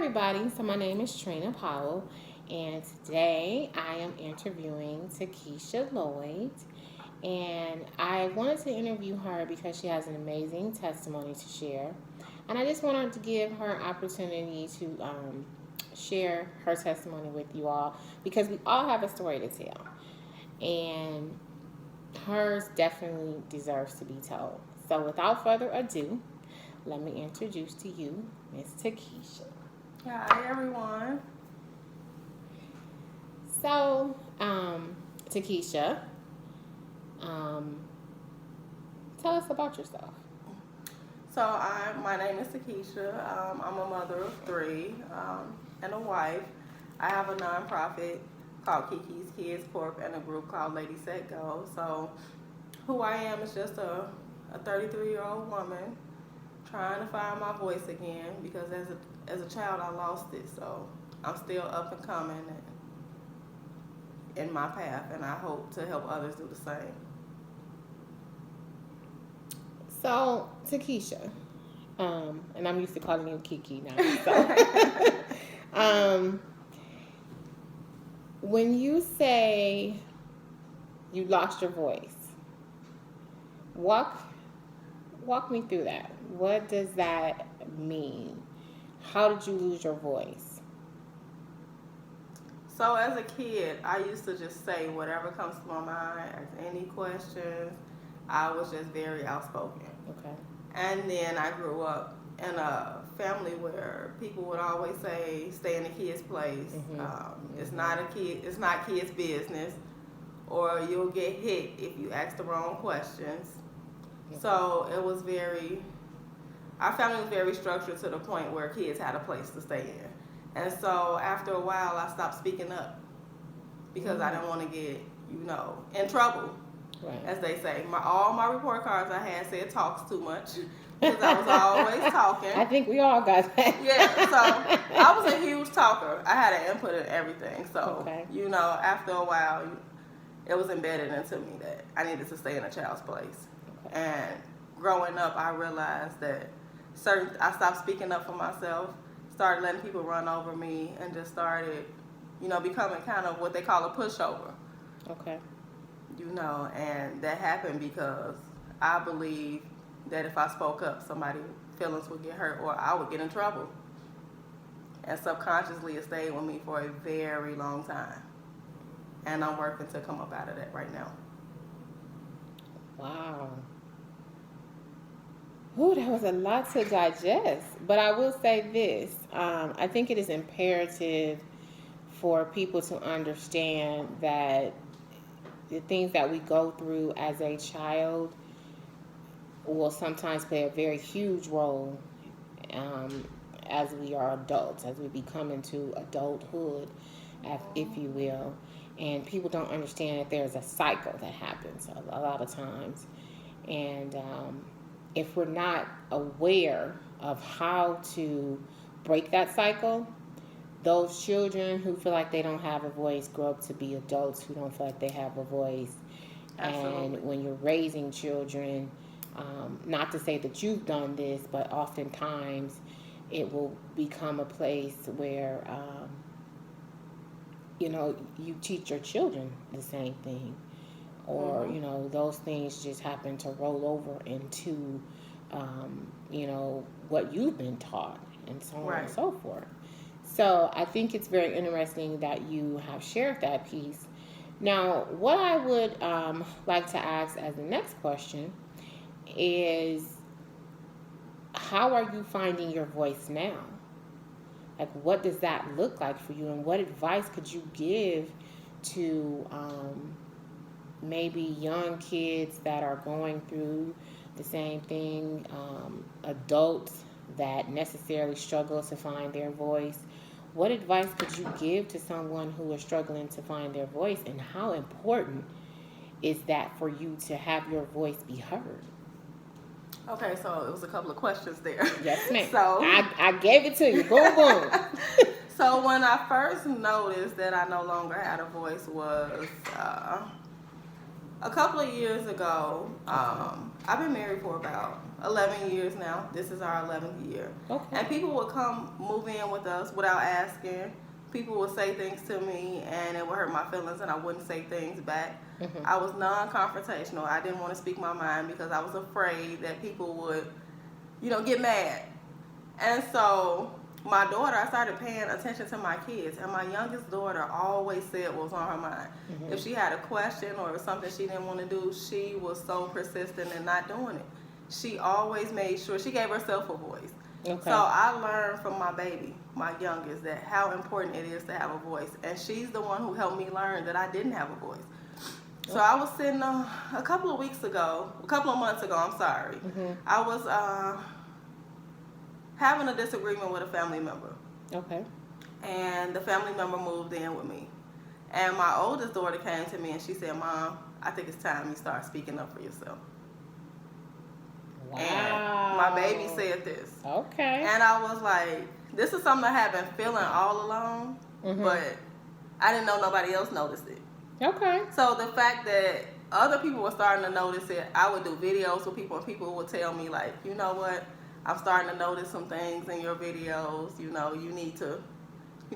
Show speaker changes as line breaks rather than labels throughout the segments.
everybody. So my name is Trina Powell, and today I am interviewing Takesha Lloyd. And I wanted to interview her because she has an amazing testimony to share. And I just wanted to give her an opportunity to share her testimony with you all because we all have a story to tell. And hers definitely deserves to be told. So without further ado, let me introduce to you Miss Takesha.
Hi, everyone.
So, Takesha, tell us about yourself.
My name is Takesha. I'm a mother of three and a wife. I have a nonprofit called Kiki's Kids Corp and a group called Lady Set Go. So, who I am is just a 33-year-old woman trying to find my voice again because as a child I lost it. So, I'm still up and coming in my path, and I hope to help others do the same.
So, Takesha, and I'm used to calling you Kiki now. So, when you say you lost your voice, walk me through that. What does that mean? How did you lose your voice?
So as a kid, I used to just say whatever comes to my mind, ask any questions. I was just very outspoken.
Okay.
And then I grew up in a family where people would always say, "Stay in the kid's place." It's not kids' business, or you'll get hit if you ask the wrong questions. Okay. So it was our family was very structured to the point where kids had a place to stay in. And so after a while, I stopped speaking up because I didn't want to get, in trouble, right, as they say. All my report cards I had said talks too much because I was always talking.
I think we all got that.
Yeah, so I was a huge talker. I had an input in everything. So,
okay,
after a while, it was embedded into me that I needed to stay in a child's place. Okay. And growing up, I realized that I stopped speaking up for myself, started letting people run over me, and just started, becoming kind of what they call a pushover.
Okay.
And that happened because I believe that if I spoke up, somebody's feelings would get hurt or I would get in trouble. And subconsciously, it stayed with me for a very long time. And I'm working to come up out of that right now.
Wow. Ooh, that was a lot to digest. But I will say this. I think it is imperative for people to understand that the things that we go through as a child will sometimes play a very huge role as we are adults, as we become into adulthood, if you will. And people don't understand that there's a cycle that happens a lot of times. And if we're not aware of how to break that cycle, those children who feel like they don't have a voice grow up to be adults who don't feel like they have a voice.
Absolutely.
And when you're raising children, not to say that you've done this, but oftentimes it will become a place where, you teach your children the same thing. Or, those things just happen to roll over into, what you've been taught and so on and so forth. So I think it's very interesting that you have shared that piece. Now, what I would like to ask as the next question is, how are you finding your voice now? Like, what does that look like for you? And what advice could you give to maybe young kids that are going through the same thing, adults that necessarily struggle to find their voice? What advice could you give to someone who is struggling to find their voice, and how important is that for you to have your voice be heard?
Okay, so it was a couple of questions there.
Yes, ma'am.
So
I gave it to you. Boom, boom.
So when I first noticed that I no longer had a voice was A couple of years ago, I've been married for about 11 years now. This is our 11th year.
Okay.
And people would come move in with us without asking. People would say things to me and it would hurt my feelings and I wouldn't say things back.
Mm-hmm.
I was non-confrontational. I didn't want to speak my mind because I was afraid that people would, get mad. And so my daughter, I started paying attention to my kids, and my youngest daughter always said what was on her mind.
Mm-hmm.
If she had a question or it was something she didn't want to do, she was so persistent in not doing it. She always made sure, she gave herself a voice.
Okay.
So I learned from my baby, my youngest, that how important it is to have a voice. And she's the one who helped me learn that I didn't have a voice. So I was sitting a couple of months ago,
Mm-hmm.
I was having a disagreement with a family member.
Okay.
And the family member moved in with me. And my oldest daughter came to me and she said, Mom, I think it's time you start speaking up for yourself.
Wow.
And my baby said this.
Okay.
And I was like, this is something I have been feeling all along,
Mm-hmm.
but I didn't know nobody else noticed it.
Okay.
So the fact that other people were starting to notice it, I would do videos with people and people would tell me like, you know what? I'm starting to notice some things in your videos. You need to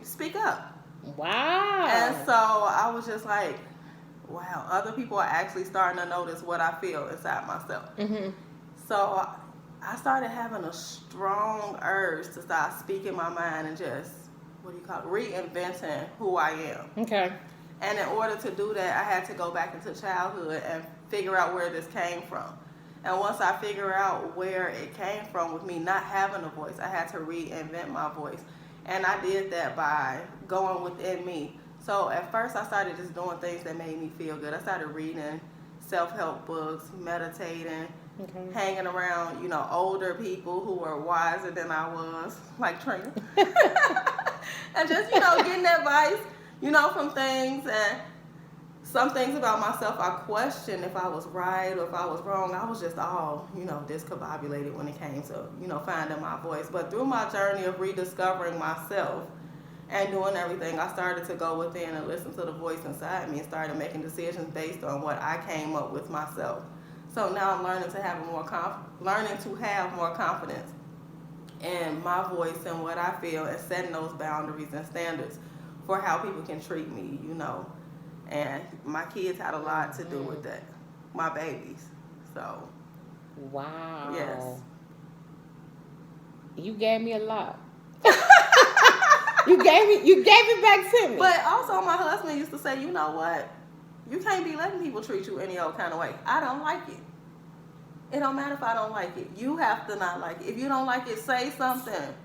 speak up.
Wow.
And so I was just like, wow, other people are actually starting to notice what I feel inside myself.
Mm-hmm.
So I started having a strong urge to start speaking my mind and just, reinventing who I am.
Okay.
And in order to do that, I had to go back into childhood and figure out where this came from. And once I figure out where it came from with me not having a voice, I had to reinvent my voice. And I did that by going within me. So at first I started just doing things that made me feel good. I started reading self-help books, meditating,
Okay.
hanging around, older people who were wiser than I was, like Trina. And just, getting advice, from things. And some things about myself I questioned if I was right or if I was wrong. I was just all, discombobulated when it came to, finding my voice. But through my journey of rediscovering myself and doing everything, I started to go within and listen to the voice inside me and started making decisions based on what I came up with myself. So now I'm learning to have more confidence in my voice and what I feel and setting those boundaries and standards for how people can treat me, And my kids had a lot to do with that. My babies. So.
Wow.
Yes.
You gave me a lot. You gave it back to me.
But also my husband used to say, you know what? You can't be letting people treat you any old kind of way. I don't like it. It don't matter if I don't like it. You have to not like it. If you don't like it, say something.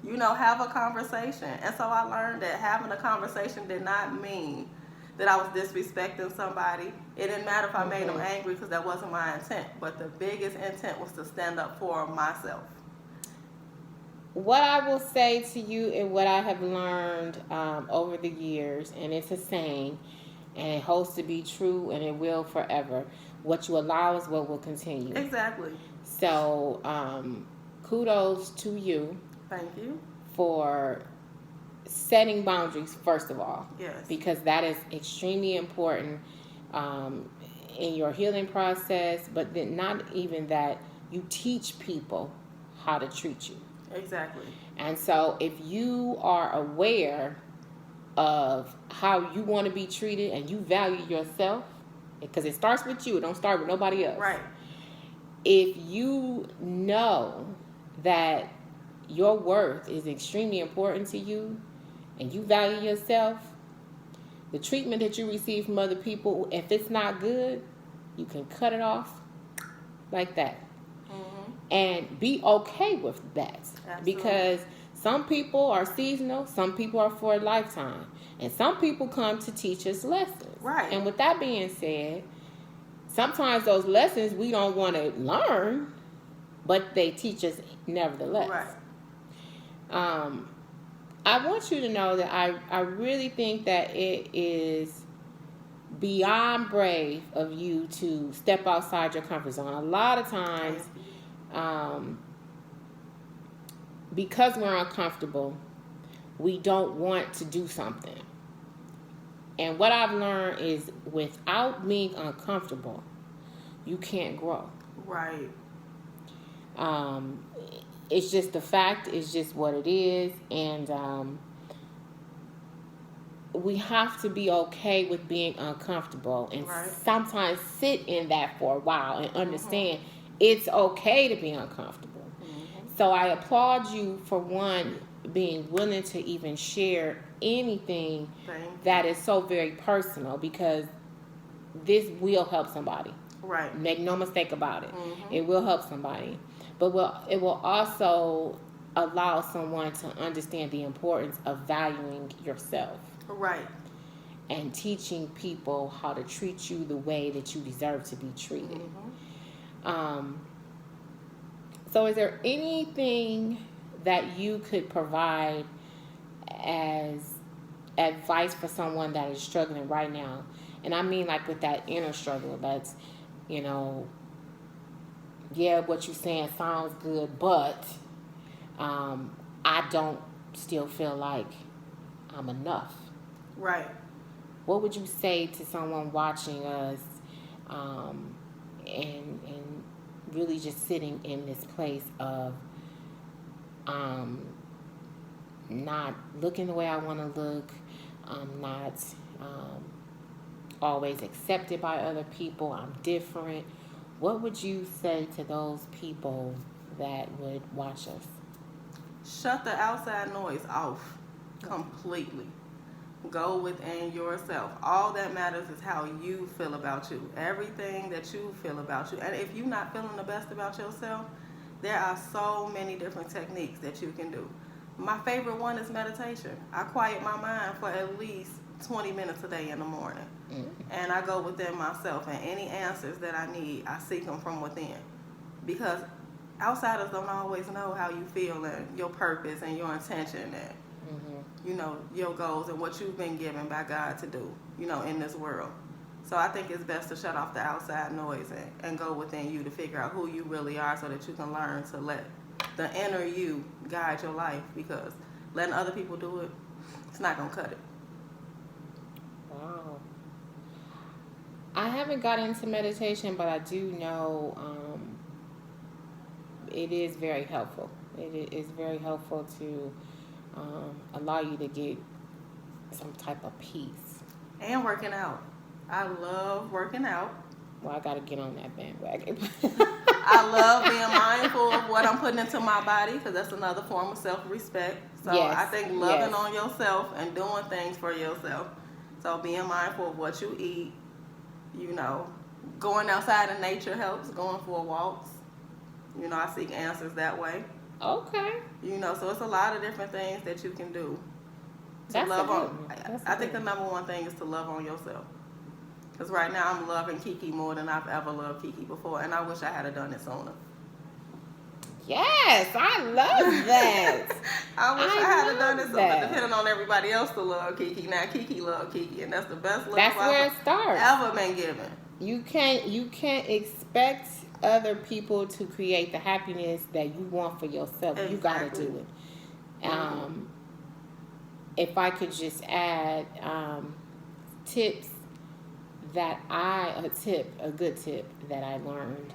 Have a conversation. And so I learned that having a conversation did not mean that I was disrespecting somebody. It didn't matter if I made them angry because that wasn't my intent. But the biggest intent was to stand up for myself.
What I will say to you and what I have learned over the years, and it's a saying, and it holds to be true, and it will forever. What you allow is what will continue.
Exactly.
So, kudos to you.
Thank you.
For setting boundaries, first of all.
Yes.
Because that is extremely important in your healing process, but then not even that, you teach people how to treat you.
Exactly.
And so if you are aware of how you want to be treated and you value yourself, because it starts with you, it don't start with nobody else.
Right.
If you know that your worth is extremely important to you and you value yourself, the treatment that you receive from other people, if it's not good, you can cut it off like that.
Mm-hmm.
And be okay with that.
Absolutely.
Because some people are seasonal, some people are for a lifetime, and some people come to teach us lessons.
Right.
And with that being said, sometimes those lessons we don't want to learn, but they teach us nevertheless.
Right.
I want you to know that I really think that it is beyond brave of you to step outside your comfort zone. A lot of times, because we're uncomfortable, we don't want to do something. And what I've learned is without being uncomfortable, you can't grow.
Right.
It's just the fact. It's just what it is. And we have to be okay with being uncomfortable and sometimes sit in that for a while and understand it's okay to be uncomfortable. So I applaud you for one, being willing to even share anything that is so very personal, because this will help somebody.
Right.
Make no mistake about it. It will help somebody. But it will also allow someone to understand the importance of valuing yourself.
Right.
And teaching people how to treat you the way that you deserve to be treated. So is there anything that you could provide as advice for someone that is struggling right now? And I mean like with that inner struggle that's, yeah, what you're saying sounds good, but I don't still feel like I'm enough.
Right.
What would you say to someone watching us and really just sitting in this place of not looking the way I want to look, not always accepted by other people, I'm different? What would you say to those people that would watch us?
Shut the outside noise off completely. Go within yourself. All that matters is how you feel about you. Everything that you feel about you. And if you're not feeling the best about yourself, there are so many different techniques that you can do. My favorite one is meditation. I quiet my mind for at least 20 minutes a day in the morning. And I go within myself, and any answers that I need, I seek them from within. Because outsiders don't always know how you feel and your purpose and your intention and your goals and what you've been given by God to do, in this world. So I think it's best to shut off the outside noise and go within you to figure out who you really are, so that you can learn to let the inner you guide your life, because letting other people do it, it's not going to cut it.
Wow. I haven't got into meditation, but I do know it is very helpful. It is very helpful to allow you to get some type of peace.
And working out. I love working out.
Well, I got to get on that bandwagon.
I love being mindful of what I'm putting into my body, because that's another form of self-respect. So I think loving on yourself and doing things for yourself. So being mindful of what you eat, going outside in nature helps, going for walks. I seek answers that way.
Okay.
So it's a lot of different things that you can do. I think the number one thing is to love on yourself. Because right now I'm loving Kiki more than I've ever loved Kiki before, and I wish I had done it sooner.
Yes, I love that.
I wish I had done it sooner, depending on everybody else to love Kiki. Now Kiki love Kiki, and that's the best love
where it starts.
Ever been given.
You can't expect other people to create the happiness that you want for yourself. Exactly. You got to do it. If I could just add tips that a good tip that I learned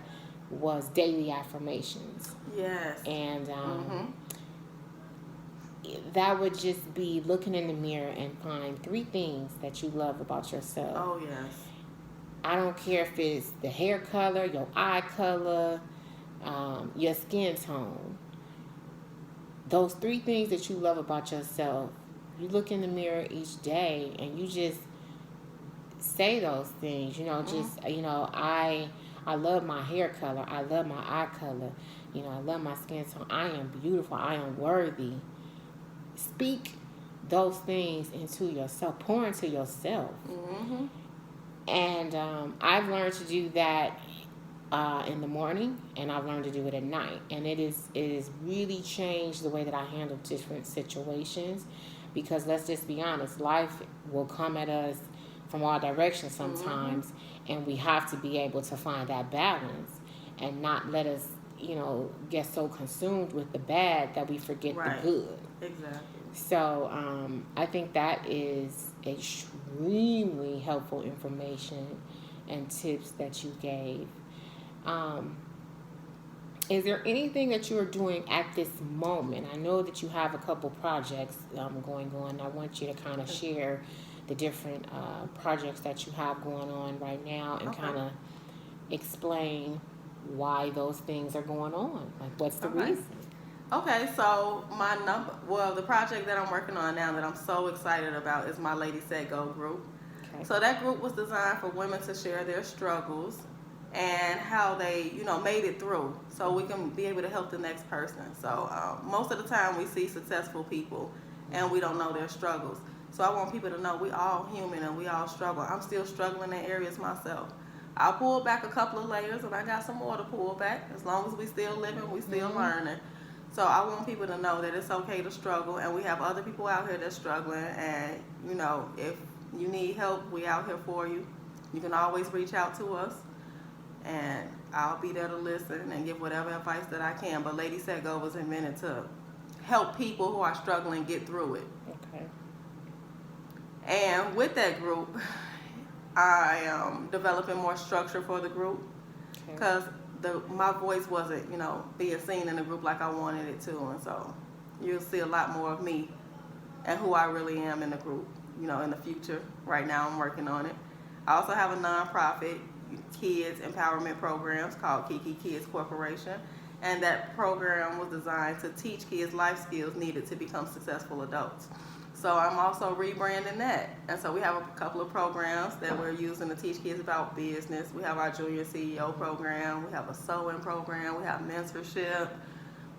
was daily affirmations.
Yes.
And that would just be looking in the mirror and find 3 things that you love about yourself.
Oh, yes.
I don't care if it's the hair color, your eye color, your skin tone. Those 3 things that you love about yourself, you look in the mirror each day and you just say those things. I love my hair color. I love my eye color. I love my skin tone. I am beautiful. I am worthy. Speak those things into yourself. Pour into yourself.
Mm-hmm.
And I've learned to do that in the morning, and I've learned to do it at night. And it is really changed the way that I handle different situations, because let's just be honest, life will come at us from all directions sometimes, and we have to be able to find that balance and not let us get so consumed with the bad that we forget the good.
Exactly.
So I think that is extremely helpful information and tips that you gave. Is there anything that you are doing at this moment? I know that you have a couple projects going on. I want you to kind of share the different projects that you have going on right now and kind of explain why those things are going on. Like, what's the reason?
Okay, so the project that I'm working on now that I'm so excited about is my Lady Set Go group. Okay. So that group was designed for women to share their struggles and how they, made it through, so we can be able to help the next person. So most of the time we see successful people and we don't know their struggles. So I want people to know we all human and we all struggle. I'm still struggling in areas myself. I'll pull back a couple of layers and I got some more to pull back. As long as we still living, we still learning. So I want people to know that it's okay to struggle, and we have other people out here that's struggling, and if you need help, we out here for you. You can always reach out to us, and I'll be there to listen and give whatever advice that I can. But Lady Set Go was invented to help people who are struggling get through it.
Okay.
And with that group, I am developing more structure for the group, because my voice wasn't, being seen in the group like I wanted it to. And so you'll see a lot more of me and who I really am in the group, in the future. Right now I'm working on it. I also have a nonprofit kids empowerment programs called Kiki Kids Corporation. And that program was designed to teach kids life skills needed to become successful adults. So I'm also rebranding that. And so we have a couple of programs that we're using to teach kids about business. We have our Junior CEO program. We have a sewing program. We have mentorship.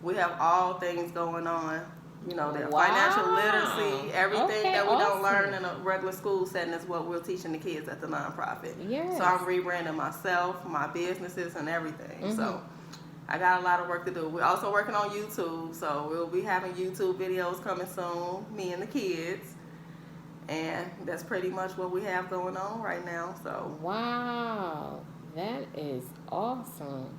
We have all things going on. Their financial literacy, everything that we don't learn in a regular school setting is what we're teaching the kids at the nonprofit.
Yes.
So I'm rebranding myself, my businesses, and everything. So I got a lot of work to do. We're also working on YouTube, so we'll be having YouTube videos coming soon, me and the kids. And that's pretty much what we have going on right now. So
wow, that is awesome.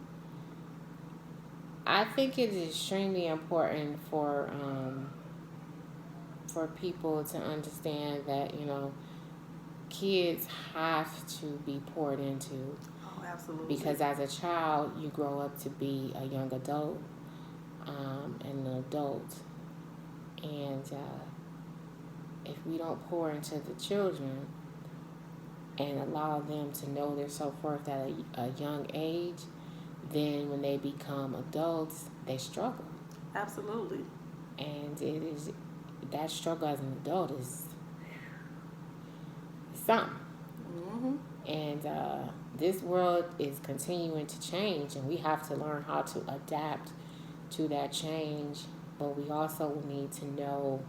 I think it is extremely important for people to understand that, kids have to be poured into.
Absolutely.
Because as a child, you grow up to be a young adult and an adult. And if we don't pour into the children and allow them to know their self-worth at a young age, then when they become adults, they struggle.
Absolutely.
And that struggle as an adult is something. And this world is continuing to change, and we have to learn how to adapt to that change, but we also need to know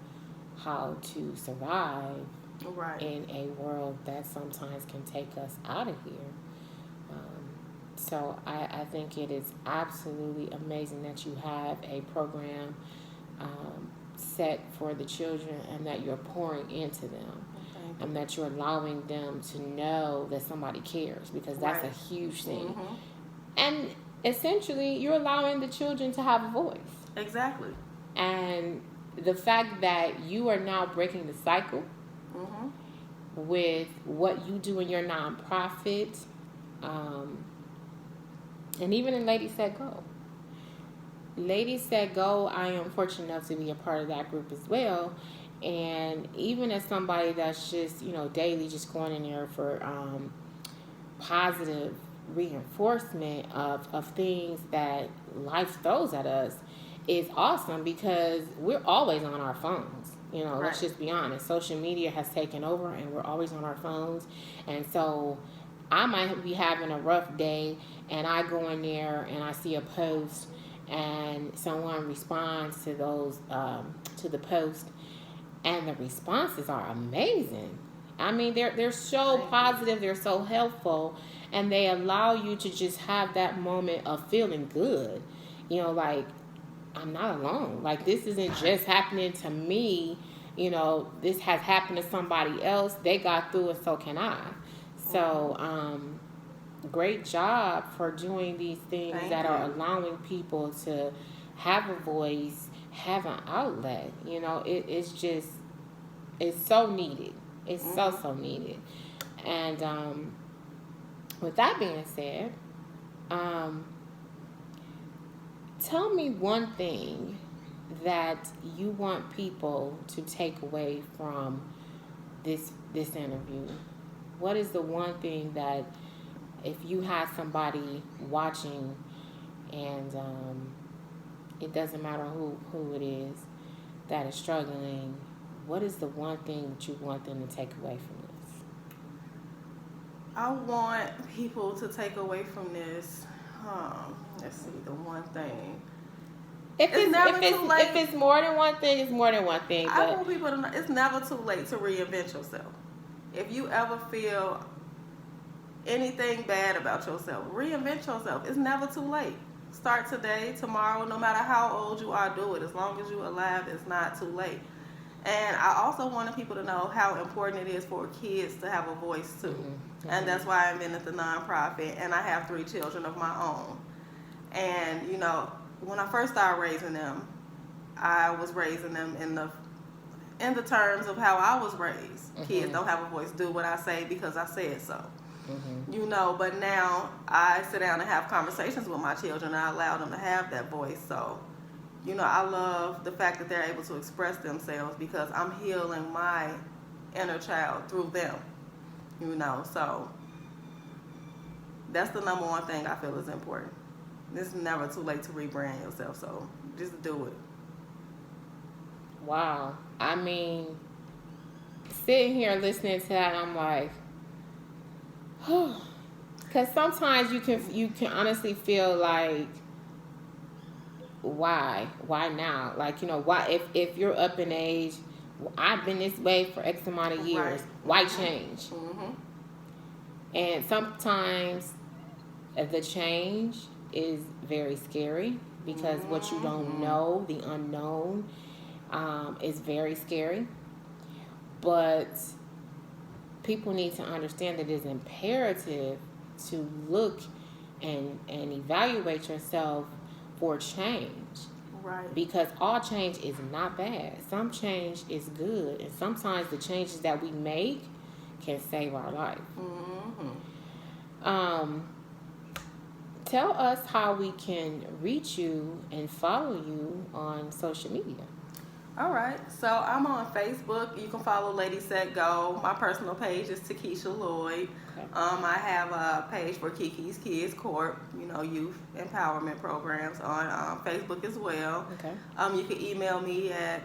how to survive in a world that sometimes can take us out of here. So I think it is absolutely amazing that you have a program set for the children and that you're pouring into them. And that you're allowing them to know that somebody cares, because that's a huge thing. And essentially, you're allowing the children to have a voice.
Exactly.
And the fact that you are now breaking the cycle with what you do in your nonprofit, and even in Lady Set Go. Lady Set Go, I am fortunate enough to be a part of that group as well. And even as somebody that's just, daily just going in there for positive reinforcement of things that life throws at us is awesome, because we're always on our phones. Let's just be honest. Social media has taken over and we're always on our phones. And so I might be having a rough day and I go in there and I see a post and someone responds to those, to the post. And the responses are amazing. I mean, they're so positive, they're so helpful, and they allow you to just have that moment of feeling good. Like, I'm not alone. Like, this isn't just happening to me. This has happened to somebody else. They got through it, so can I. So, great job for doing these things
Thank
that are
you.
allowing people to have a voice, have an outlet. You know, it's just, it's so needed. It's so needed. And with that being said, tell me one thing that you want people to take away from this interview. What is the one thing that, if you had somebody watching, and it doesn't matter who it is that is struggling, what is the one thing that you want them to take away from this?
I want people to take away from this. Let's see, the one thing.
If
It's never too late.
If it's more than one thing, it's more than one thing.
I want people to know it's never too late to reinvent yourself. If you ever feel anything bad about yourself, reinvent yourself. It's never too late. Start today, tomorrow, no matter how old you are, do it. As long as you're alive, it's not too late. And I also wanted people to know how important it is for kids to have a voice too. Mm-hmm. And that's why I invented the nonprofit, and I have 3 children of my own. And, you know, when I first started raising them, I was raising them in the terms of how I was raised. Mm-hmm. Kids don't have a voice. Do what I say because I said so. Mm-hmm. You know, but now I sit down and have conversations with my children, and I allow them to have that voice. So, you know, I love the fact that they're able to express themselves because I'm healing my inner child through them. You know, so that's the number one thing I feel is important. It's never too late to rebrand yourself, so just do it.
Wow. I mean, sitting here listening to that, I'm like, because sometimes you can honestly feel like, why now? Like, you know, why if you're up in age, I've been this way for X amount of years. Right. Why change? Mm-hmm. And sometimes the change is very scary because what you don't know, the unknown, is very scary. But people need to understand that it's imperative to look and evaluate yourself for change. Right. Because all change is not bad. Some change is good. And sometimes the changes that we make can save our life. Mm-hmm. Tell us how we can reach you and follow you on social media.
All right. So I'm on Facebook. You can follow Lady Set Go. My personal page is Takesha Lloyd. Okay. I have a page for Kiki's Kids Corp, you know, youth empowerment programs on Facebook as well. Okay. You can email me at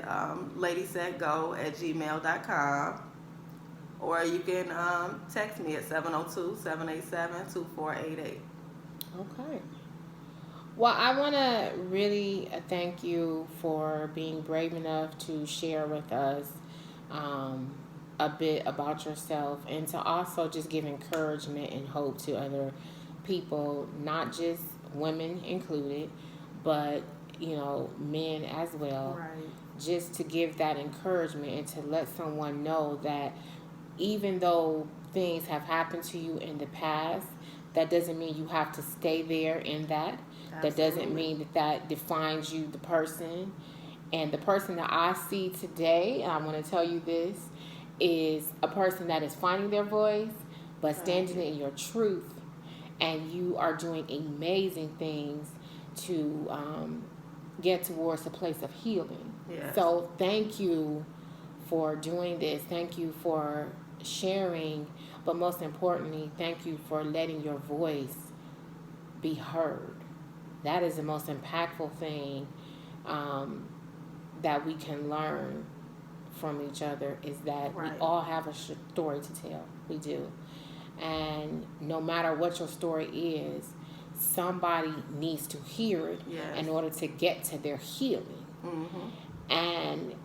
ladysetgo@gmail.com, or you can text me at 702-787-2488.
Okay. Well, I want to really thank you for being brave enough to share with us a bit about yourself, and to also just give encouragement and hope to other people, not just women included, but, you know, men as well. Right. Just to give that encouragement and to let someone know that even though things have happened to you in the past, that doesn't mean you have to stay there in that. Absolutely. That doesn't mean that defines you, the person. And the person that I see today, and I want to tell you this, is a person that is finding their voice, but standing in your truth. And you are doing amazing things to get towards a place of healing. Yes. So thank you for doing this. Thank you for sharing. But most importantly, thank you for letting your voice be heard. That is the most impactful thing that we can learn from each other, is that we all have a story to tell. We do. And no matter what your story is, somebody needs to hear it in order to get to their healing. Mm-hmm. And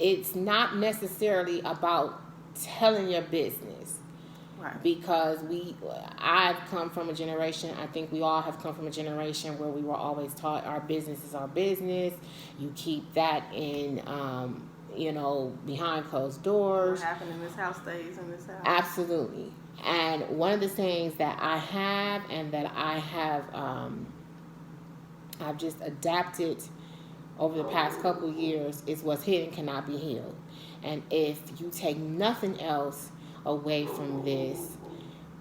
it's not necessarily about telling your business. Right. Because I've come from a generation, I think we all have come from a generation where we were always taught our business is our business. You keep that in behind closed doors.
What happened in this house stays in this house.
Absolutely. And one of the things that I have and that I have I've just adapted over the past couple of years is what's hidden cannot be healed. And if you take nothing else away from this,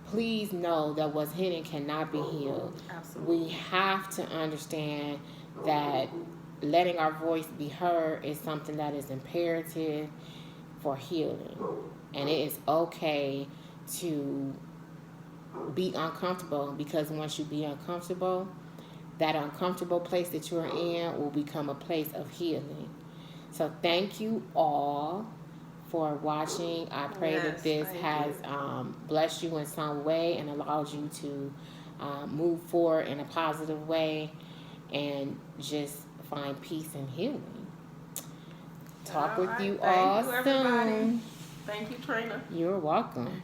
please know that what's hidden cannot be healed.
Absolutely.
We have to understand that letting our voice be heard is something that is imperative for healing. And it is okay to be uncomfortable, because once you be uncomfortable, that uncomfortable place that you're in will become a place of healing. So thank you all for watching. I pray that this has blessed you in some way and allowed you to move forward in a positive way and just find peace and healing. Talk with you all soon.
Thank you, Trina.
You're welcome.